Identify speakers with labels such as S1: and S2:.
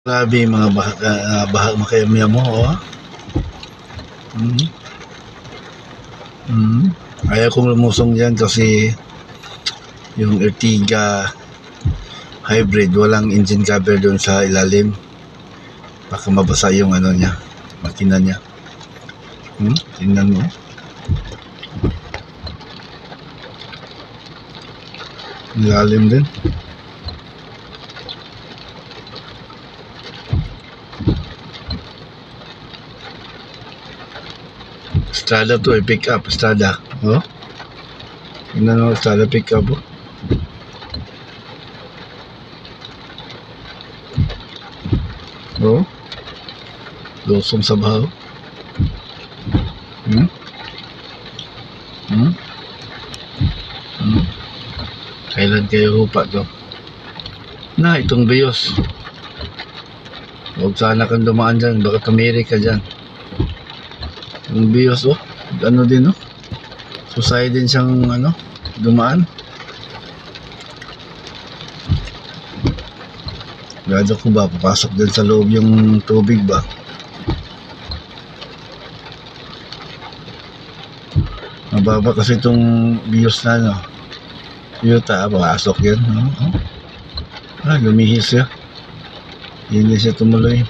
S1: Grabe yung mga baha makayamya mo, oh. Ayaw kong lumusong dyan kasi yung Ertiga hybrid, walang engine cover doon sa ilalim. Baka mabasa yung ano niya, makina niya. Tingnan mo. Ilalim din. Strada to, pick up, Strada. Oh. Tingnan mo, Strada pick up, oh. Oh. Lusong sa bahaw. Kailan kayo hupa to? Na, itong Bios. Huwag sana kang dumaan dyan, baka tumiri ka dyan. Yung Bios, oh. Ano din, oh. Susay din siyang, ano, dumaan. Gado ko ba, papasok din sa loob yung tubig ba? Mababa kasi itong Bios na, no. Toyota, papasok yan, no? Lumihis siya. Hindi siya tumuloy.